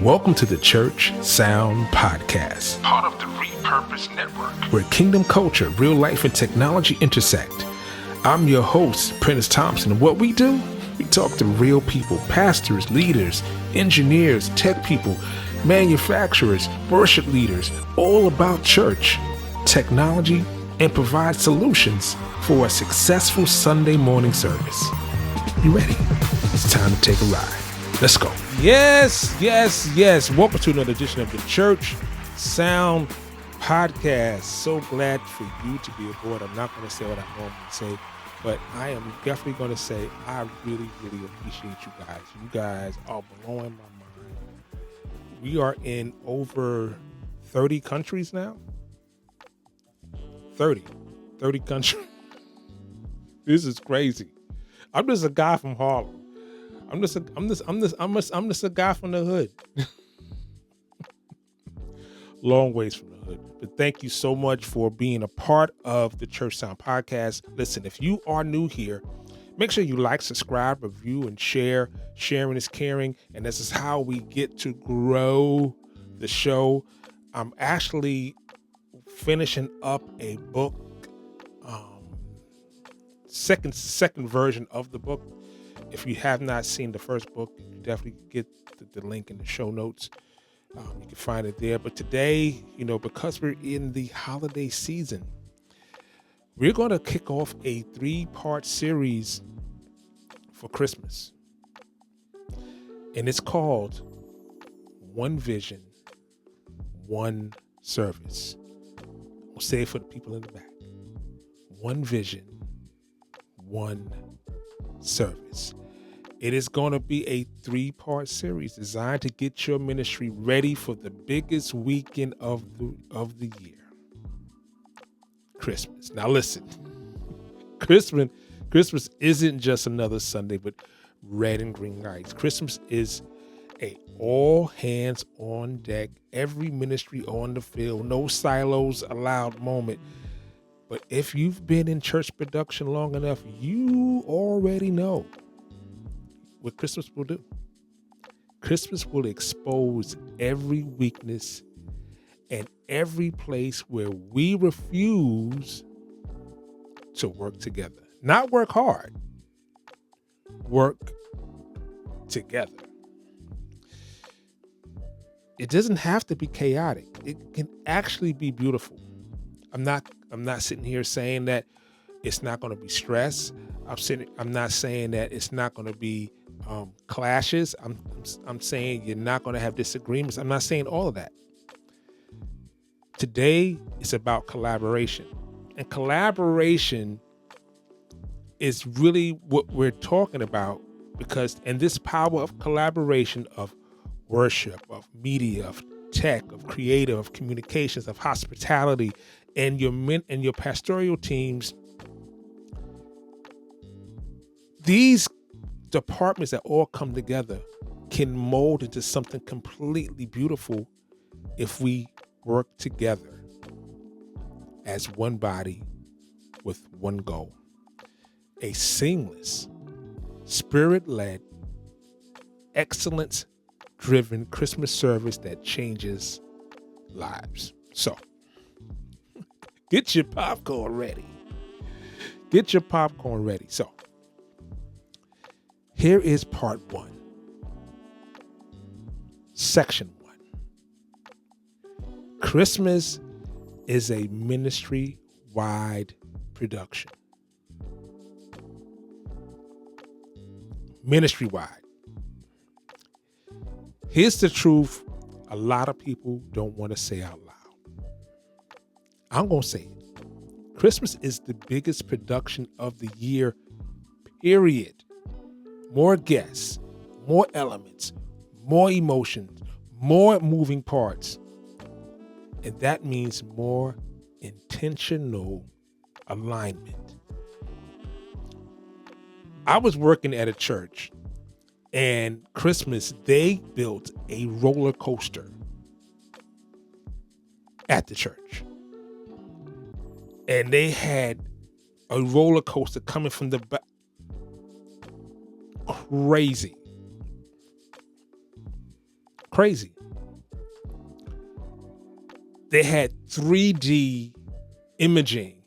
Welcome to the Church Sound Podcast, part of the Repurpose Network, where kingdom culture, real life, and technology intersect. I'm your host, Prentiss Thompson, and what we do? We talk to real people, pastors, leaders, engineers, tech people, manufacturers, worship leaders, all about church, technology, and provide solutions for a successful Sunday morning service. You ready? It's time to take a ride. Let's go. Yes. Welcome to another edition of the Church Sound Podcast. So glad for you to be aboard. I'm not going to say what I normally say, but I am definitely going to say I really appreciate you guys. You guys are blowing my mind. We are in over 30 countries now. 30 countries. This is crazy. I'm just a guy from Harlem. I'm just a guy from the hood. Long ways from the hood. But thank you so much for being a part of the Church Sound Podcast. Listen, if you are new here, make sure you like, subscribe, review, and share. Sharing is caring, and this is how we get to grow the show. I'm actually finishing up a book, second version of the book. If you have not seen the first book, you definitely get the link in the show notes. You can find it there. But today, because we're in the holiday season, we're going to kick off a 3-part series for Christmas. And it's called One Vision, One Service. We'll say it for the people in the back. One Vision, One Service. It is going to be a 3-part series designed to get your ministry ready for the biggest weekend of the year, Christmas. Now listen, Christmas isn't just another Sunday with red and green lights. Christmas is a all hands on deck, every ministry on the field, no silos allowed moment. But if you've been in church production long enough, you already know what Christmas will do. Christmas will expose every weakness and every place where we refuse to work together. Not work hard, work together. It doesn't have to be chaotic. It can actually be beautiful. I'm not sitting here saying that it's not going to be stress. I'm not saying that it's not going to be clashes. I'm saying you're not going to have disagreements. I'm not saying all of that. Today is about collaboration, and collaboration is really what we're talking about, because in this power of collaboration, of worship, of media, of tech, of creative, of communications, of hospitality, and your pastoral teams, these departments that all come together can mold into something completely beautiful if we work together as one body with one goal. A seamless, spirit-led, excellence-driven Christmas service that changes lives. So, get your popcorn ready. So, here is part 1, section 1. Christmas is a ministry-wide production. Ministry-wide. Here's the truth a lot of people don't want to say out loud. I'm going to say it. Christmas is the biggest production of the year, period. More guests, more elements, more emotions, more moving parts. And that means more intentional alignment. I was working at a church, and Christmas, they built a roller coaster at the church. And they had a roller coaster coming from the back. Crazy. crazy. They had 3D imaging.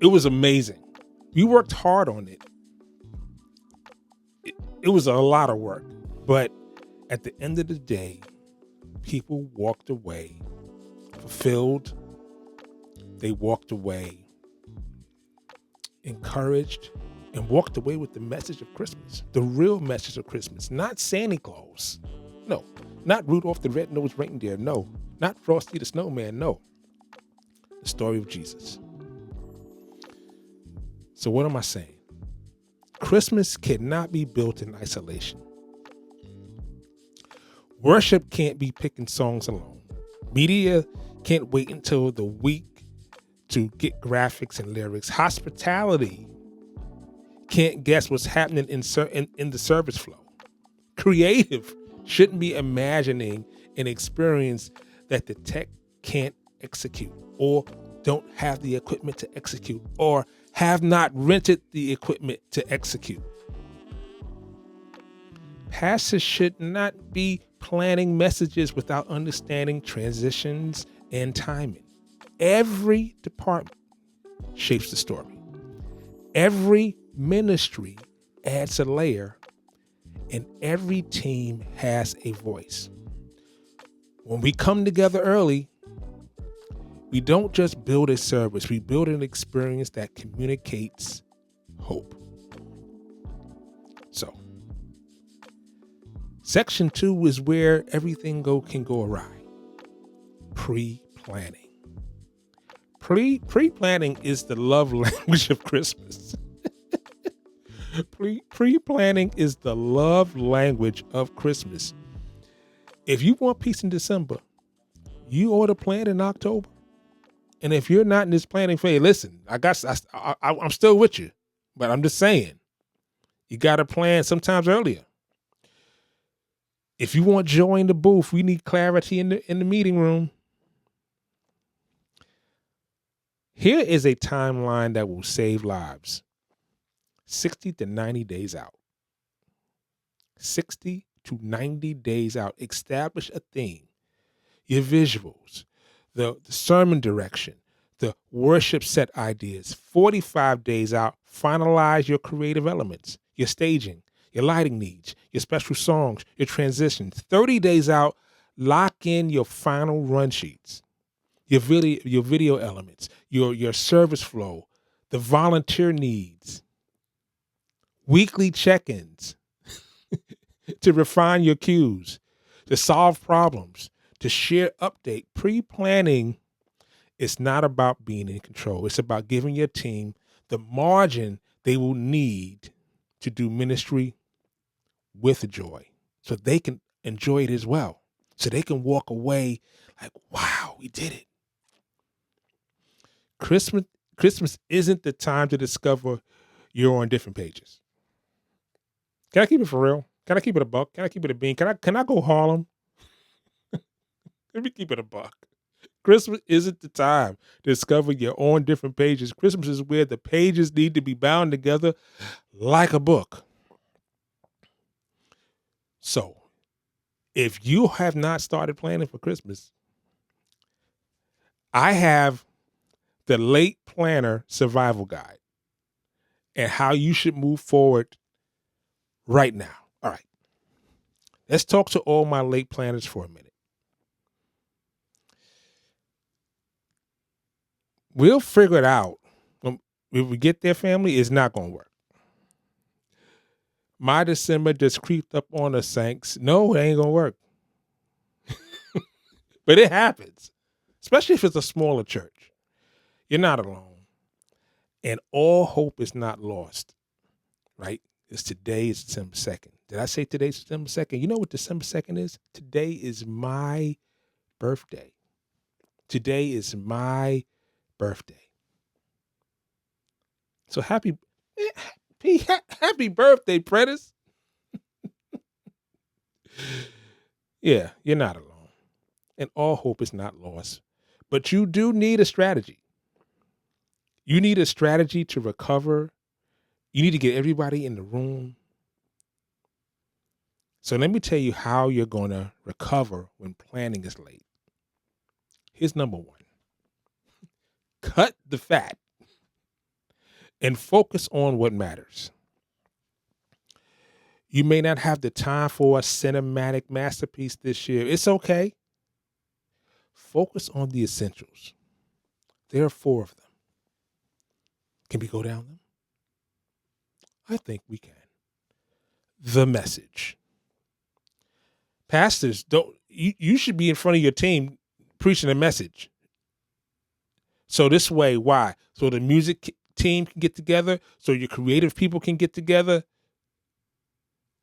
It was amazing. We worked hard on it. It was a lot of work, but at the end of the day, people walked away fulfilled. They walked away encouraged and walked away with the message of Christmas, the real message of Christmas, not Santa Claus. No, not Rudolph the Red-Nosed Reindeer. No, not Frosty the Snowman. No, the story of Jesus. So what am I saying? Christmas cannot be built in isolation. Worship can't be picking songs alone. Media can't wait until the week to get graphics and lyrics. Hospitality can't guess what's happening in the service flow. Creative shouldn't be imagining an experience that the tech can't execute or don't have the equipment to execute or have not rented the equipment to execute. Pastors should not be planning messages without understanding transitions and timing. Every department shapes the story. Every ministry adds a layer, and every team has a voice. When we come together early, we don't just build a service, we build an experience that communicates hope. So, section 2 is where everything can go awry. Pre-planning. Pre-planning is the love language of Christmas. Pre-planning is the love language of Christmas. If you want peace in December, you ought to plan in October. And if you're not in this planning phase, listen, I'm still with you, but I'm just saying, you got to plan sometimes earlier. If you want joy in the booth, we need clarity in the meeting room. Here is a timeline that will save lives. 60 to 90 days out. 60 to 90 days out. Establish a theme. Your visuals, the sermon direction, the worship set ideas. 45 days out, finalize your creative elements, your staging, your lighting needs, your special songs, your transitions. 30 days out, lock in your final run sheets, your video elements, your service flow, the volunteer needs, weekly check-ins to refine your cues, to solve problems, to share update. Pre-planning is not about being in control. It's about giving your team the margin they will need to do ministry with joy so they can enjoy it as well. So they can walk away like, wow, we did it. Christmas isn't the time to discover you're on different pages. Can I keep it for real? Can I keep it a buck? Can I keep it a bean? Can I go Harlem? Let me keep it a buck. Christmas isn't the time to discover you're on different pages. Christmas is where the pages need to be bound together like a book. So, if you have not started planning for Christmas, I have the Late Planner Survival Guide and how you should move forward right now. All right. Let's talk to all my late planners for a minute. We'll figure it out. When we get there, family, it's not going to work. My December just creeped up on us, Saints. No, it ain't going to work. But it happens, especially if it's a smaller church. You're not alone. And all hope is not lost, right? Today is December 2nd. Did I say today's December 2nd? You know what December 2nd is? Today is my birthday. Today is my birthday. So happy birthday, Prentiss. Yeah, you're not alone. And all hope is not lost. But you do need a strategy. You need a strategy to recover. You need to get everybody in the room. So let me tell you how you're going to recover when planning is late. Here's number one. Cut the fat and focus on what matters. You may not have the time for a cinematic masterpiece this year. It's okay. Focus on the essentials. There are 4 of them. Can we go down them? I think we can. The message. Pastors, you should be in front of your team preaching a message. So this way, why? So the music team can get together, so your creative people can get together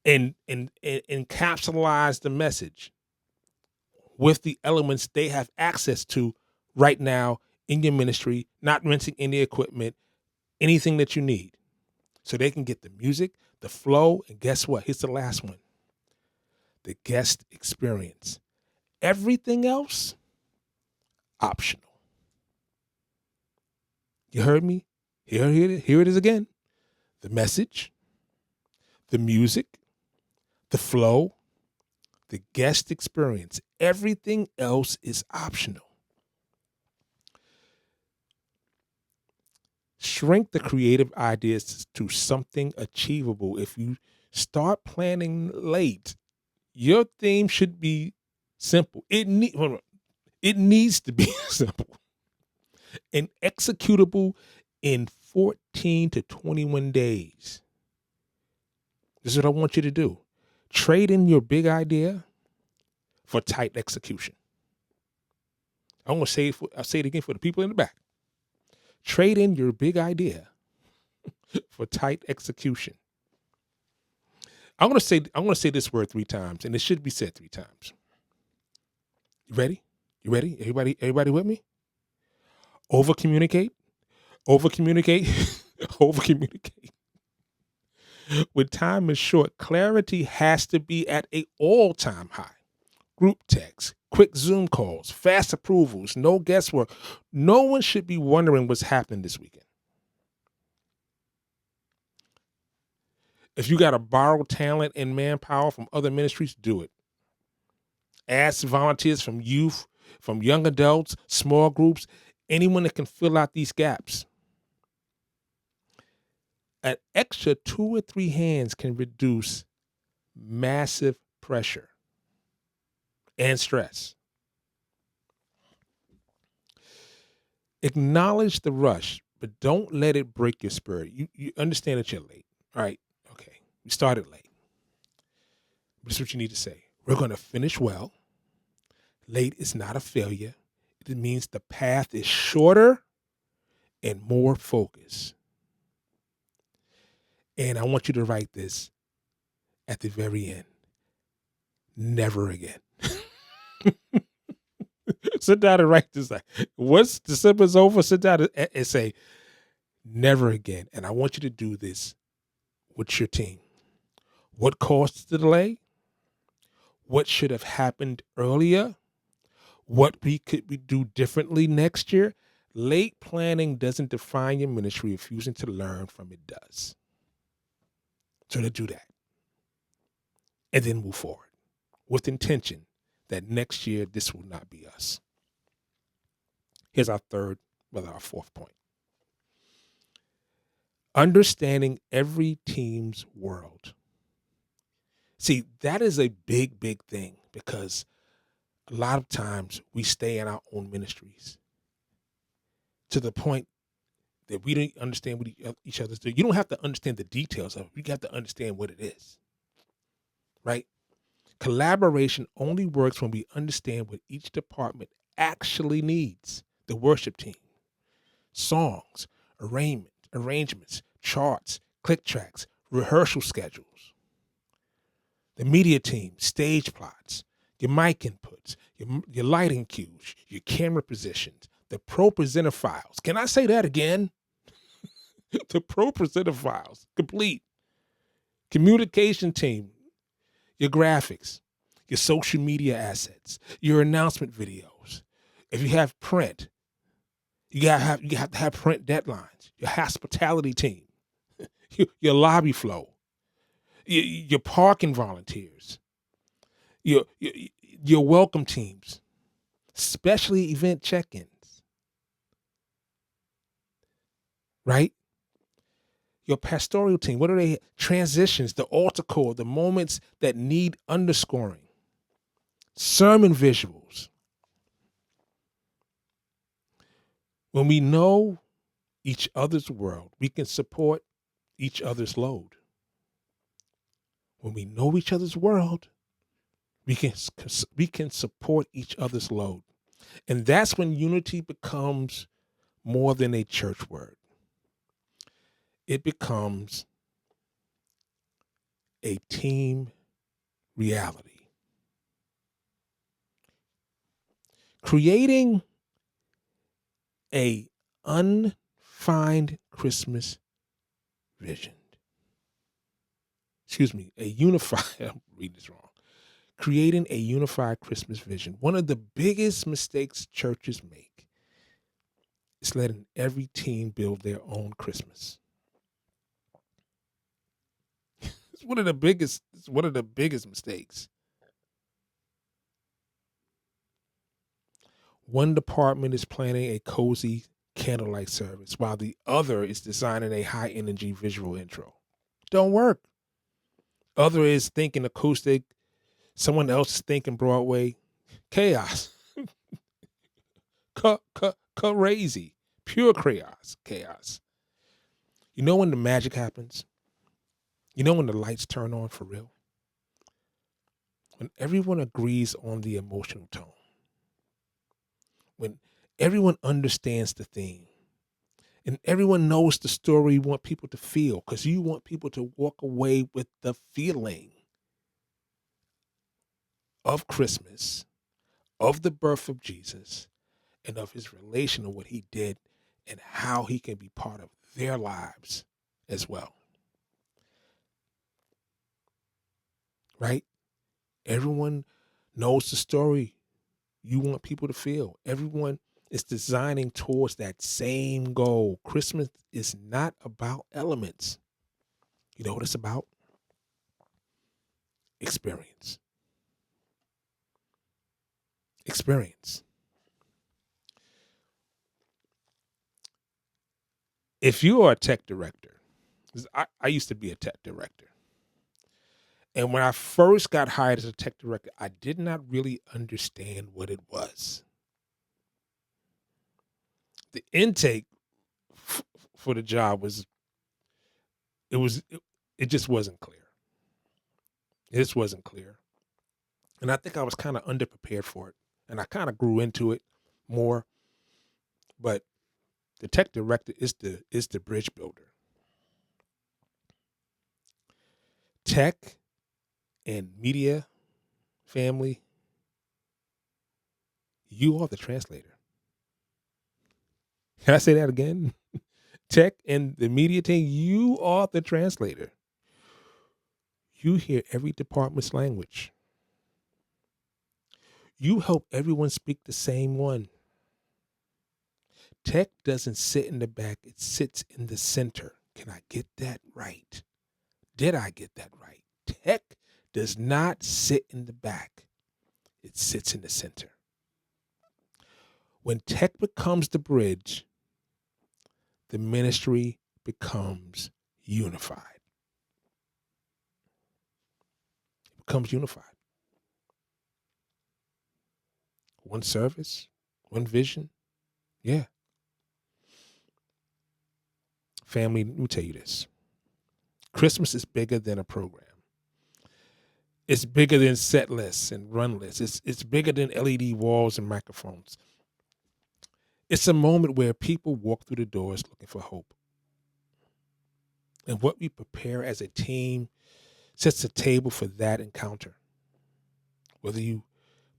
and encapsulize the message with the elements they have access to right now in your ministry, not renting any equipment, anything that you need. So they can get the music, the flow, and guess what? Here's the last one. The guest experience. Everything else, optional. You heard me? Here it is again. The message, the music, the flow, the guest experience. Everything else is optional. Shrink the creative ideas to something achievable. If you start planning late, your theme should be simple. It needs to be simple and executable in 14 to 21 days. This is what I want you to do. Trade in your big idea for tight execution. I'll say it again for the people in the back. Trade in your big idea for tight execution. I'm going to say this word 3 times, and it should be said 3 times. You ready? You ready? Everybody with me? Over communicate. Over-communicate. When time is short, clarity has to be at an all-time high. Group text, quick Zoom calls, fast approvals, no guesswork. No one should be wondering what's happening this weekend. If you got to borrow talent and manpower from other ministries, do it. Ask volunteers from youth, from young adults, small groups, anyone that can fill out these gaps. An extra 2 or 3 hands can reduce massive pressure and stress. Acknowledge the rush, but don't let it break your spirit. You understand that you're late. All right, okay, we started late. This is what you need to say. We're going to finish well. Late is not a failure. It means the path is shorter and more focused. And I want you to write this at the very end. Never again. Sit down and write this. Once December's over, sit down and say, never again. And I want you to do this with your team. What caused the delay? What should have happened earlier? What could we do differently next year? Late planning doesn't define your ministry. Refusing to learn from it does. So to do that. And then move forward with intention that next year this will not be us. Here's our 4th point. Understanding every team's world. See, that is a big, big thing because a lot of times we stay in our own ministries to the point that we don't understand what each other's doing. You don't have to understand the details of it. You have to understand what it is, right? Collaboration only works when we understand what each department actually needs. The worship team, songs, arrangements, charts, click tracks, rehearsal schedules. The media team, stage plots, your mic inputs, your lighting cues, your camera positions, the pro presenter files. Can I say that again? The pro presenter files, complete. Communication team, your graphics, your social media assets, your announcement videos. If you have print, you have to have print deadlines. Your hospitality team, your lobby flow, your parking volunteers, your, your welcome teams, especially event check-ins, right? Your pastoral team, what are they? Transitions, the altar call, the moments that need underscoring, sermon visuals. When we know each other's world, we can support each other's load. When we know each other's world, we can support each other's load. And that's when unity becomes more than a church word. It becomes a team reality. Creating a undefined Christmas vision. Excuse me, a unified, I'm reading this wrong. Creating a unified Christmas vision. One of the biggest mistakes churches make is letting every team build their own Christmas. It's one of the biggest mistakes. One department is planning a cozy candlelight service while the other is designing a high energy visual intro. Don't work. Other is thinking acoustic, someone else is thinking Broadway. Chaos. Crazy. Pure chaos. You know when the magic happens? You know when the lights turn on for real? When everyone agrees on the emotional tone. When everyone understands the theme. And everyone knows the story you want people to feel, because you want people to walk away with the feeling of Christmas, of the birth of Jesus, and of his relation to what he did and how he can be part of their lives as well. Right? Everyone knows the story you want people to feel. Everyone is designing towards that same goal. Christmas is not about elements. You know what it's about? Experience. If you are a tech director, 'cause I used to be a tech director. And when I first got hired as a tech director, I did not really understand what it was. The intake for the job it just wasn't clear. It just wasn't clear. And I think I was kind of underprepared for it. And I kind of grew into it more. But the tech director is the bridge builder. Tech and media family, you are the translator. Can I say that again? Tech and the media team, you are the translator. You hear every department's language. You help everyone speak the same one. Tech doesn't sit in the back, it sits in the center. Can I get that right? Did I get that right? Tech does not sit in the back, it sits in the center. When tech becomes the bridge, the ministry becomes unified. It becomes unified. One service, one vision. Yeah. Family, let me tell you this. Christmas is bigger than a program. It's bigger than set lists and run lists. It's bigger than LED walls and microphones. It's a moment where people walk through the doors looking for hope. And what we prepare as a team sets the table for that encounter. Whether you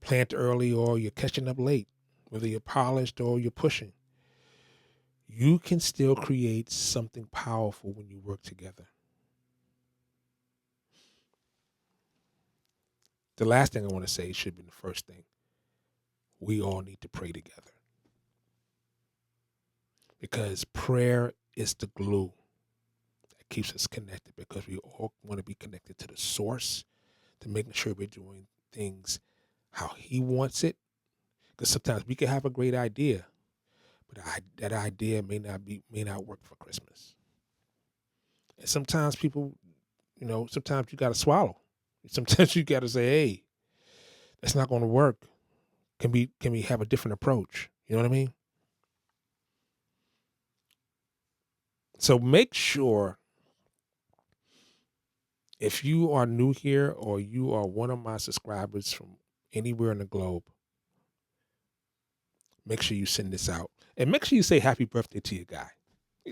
plant early or you're catching up late, whether you're polished or you're pushing, you can still create something powerful when you work together. The last thing I want to say should be the first thing. We all need to pray together. Because prayer is the glue that keeps us connected, because we all want to be connected to the source, to making sure we're doing things how he wants it. Because sometimes we can have a great idea, but that idea may not work for Christmas. And sometimes people, sometimes you got to swallow. Sometimes you got to say, "Hey, that's not going to work. Can we have a different approach?" You know what I mean? So make sure, if you are new here or you are one of my subscribers from anywhere in the globe, make sure you send this out. And make sure you say happy birthday to your guy.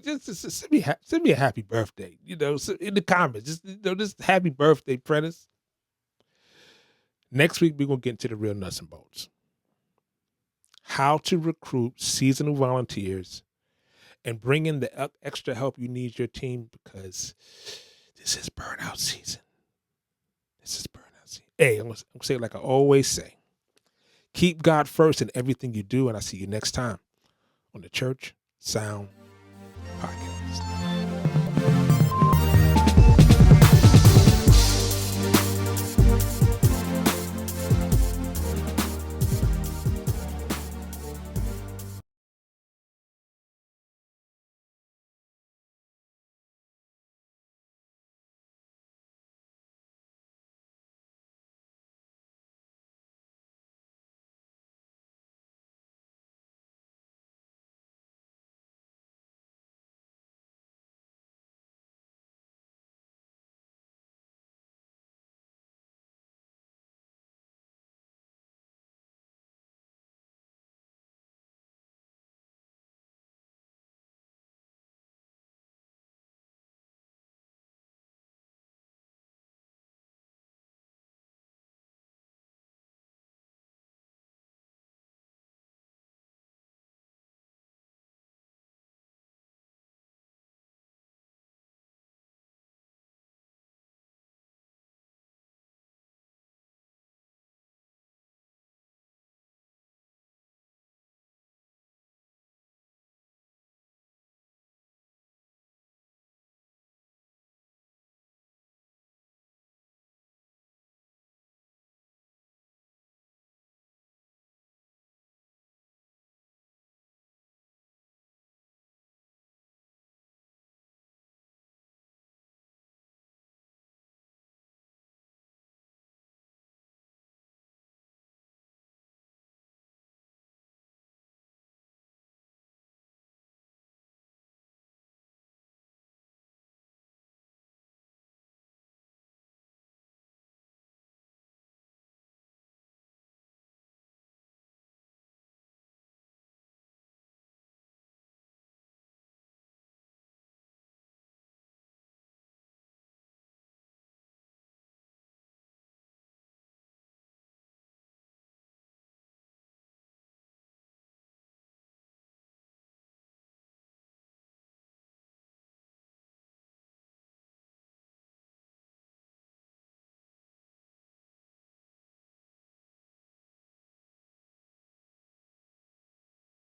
Just send me a happy birthday, in the comments. Just happy birthday, Prentiss. Next week, we're going to get into the real nuts and bolts. How to recruit seasonal volunteers and bring in the extra help you need your team, because this is burnout season. Hey, I'm going to say it like I always say. Keep God first in everything you do, and I'll see you next time on the Church Sound Podcast.